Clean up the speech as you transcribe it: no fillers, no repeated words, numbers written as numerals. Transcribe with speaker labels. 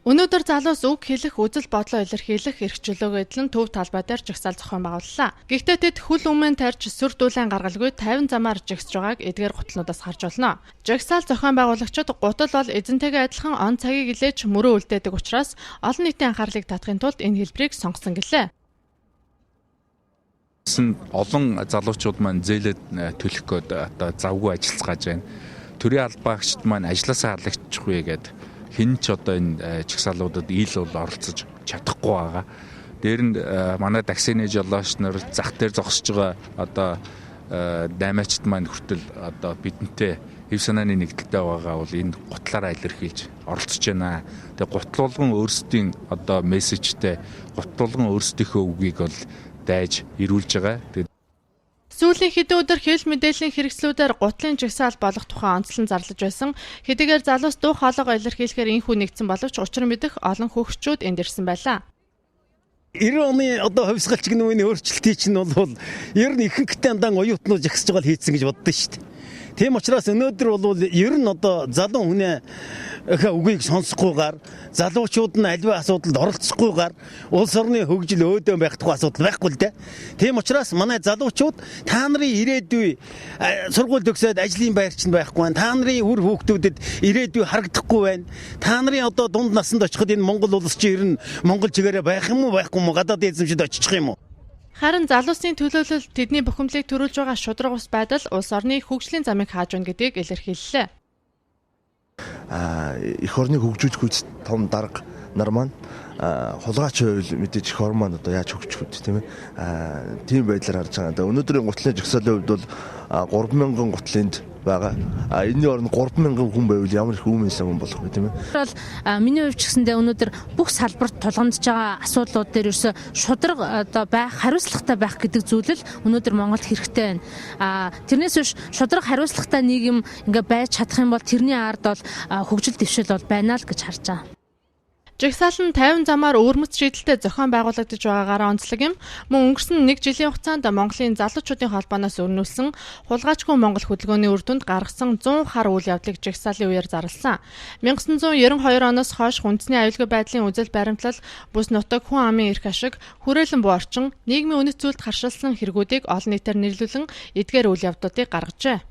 Speaker 1: Өнөөдөр залуус үг хэлэх, үзэл бодлоо илэрхийлэх эрх чөлөөгөө эдлэн төв талбай дээр жагсаал зохион байгууллаа. Гэхдээ тэд хөл өмнө тарьж сүр дүүлэн гаргалгүй 50 замаар жагсж байгааг эдгээр гутлнуудаас харж болно. Жагсаал зохион байгуулагчид гутал бол эзэнтэйгээ адилхан он цагийг илээж мөрөө үлдээдэг учраас олон нийтийн анхаарлыг татахын тулд энэ хэлбэрийг сонгосон гэлээ.
Speaker 2: Олон залуучууд маань зээлээд төлөх гээд одоо завгүй ажиллацгааж байна. Төрийн албаагчид маань ажилласаа халагчихгүй гэдэг хэн ч одоо энэ чагсаалуудад ил бол оролцож чадахгүй байгаа. Дээр нь манай таксины жолооч нар зах дээр зогсож байгаа одоо даймаачд маань хүртэл одоо бидэнтэй хэв санааны нэгдэлтэй байгаа бол энэ гутлаараа илэрхийлж оролцож байна. Тэгээ гутлуулган өөрсдийн одоо мессежтэй гутлуулган өөрсдийнхөө үгийг бол дайж ирүүлж байгаа.
Speaker 1: Сүүлийн хэдэн өдөр хэл мэдээллийн хэрэгслүүдээр гутлын жагсаал болох тухай онцлон зарлаж байсан. Хэдийгээр залуус дуу хоолойгоо илэрхийлэхээр энхүү нэгдсэн боловч учир мэдэх олон хөгшчүүд энд ирсэн байлаа.
Speaker 3: 90 оны одоо хувьсгалч гэнүүний өөрчлөлтийг чинь бол ер нь ихэнхдээ андан оюутнууд жагсаж байгаа хийцэн гэж боддоо шүү дээ. Тийм учраас өнөөдөр бол ер нь одоо залуу хүнээ үгийг сонсохгүйгээр залуучууд нь альва асуудалд оролцохгүйгээр улс орны хөгжил өөдөө байх тухай асуудал байхгүй л дээ. Тийм учраас манай залуучууд та нарын ирээдүй сургууль төгсөөд ажлын байрч нь байхгүй байна. Та нарын үр хүүхдүүдэд ирээдүй харагдахгүй байна. Та нарын одоо дунд насанд очиход энэ Монгол улс чи ер нь Монгол чигээрээ байх юм уу байхгүй юм уу гадаад эзэмшид очих юм уу?
Speaker 1: Харин залуусын төлөөлөл тэдний бухимдлыг төрүүлж байгаа шудраг ус байдал улс орны хөгжлийн замыг хааж байна гэдгийг илэрхийллээ.
Speaker 4: Эх орныг хөгжүүлэх үст том дарга нар маань хулгайч байвал мэдээж эх орн маань одоо яаж хөгжих вэ тийм ээ. Тийм байдлаар харж байгаа. Өнөөдрийн гутлын жагсаалын хувьд бол 3000 гутлынд байгаа. Энэний оронд 3000 хүн байвал ямар их үүмээс хүн болох вэ тийм ээ.
Speaker 5: Бол миний хувьд ч гэсэндээ өнөөдөр бүх салбарт тулгамдж байгаа асуудлууд дээр ерөөсө шудраг одоо байх, хариуцлагатай байх гэдэг зүйлэл өнөөдөр Монголд хэрэгтэй байна. Тэрнээс биш шудраг хариуцлагатай нийгэм ингээ байж чадах юм бол тэрний ард бол хөгжил дэвшил бол байна л гэж харж байгаа.
Speaker 1: Жагсаал нь 50 замаар өвөрмөц шийдэлтэй зохион байгуулагдаж байгаагаараа онцлог юм. Мөн өнгөрсөн 1 жилийн хугацаанд Монголын залуучуудын холбооноос өрнүүлсэн хулгайчгүй Монгол хөтөлбөрийн үр дүнд гаргасан 100 хар үйл явдлыг жагсаалын үеэр зарласан. 1992 оноос хойш хүндэсний аюулгүй байдлын үзэл баримтлал, бүс нутаг, хүн амын эрх ашиг, хүрээлэн буй орчин, нийгмийн үнэт зүйлд харшилсан хэрэгүүдийг олон нийтээр нэрлүүлэн эдгээр үйл явдлуудыг гаргажээ.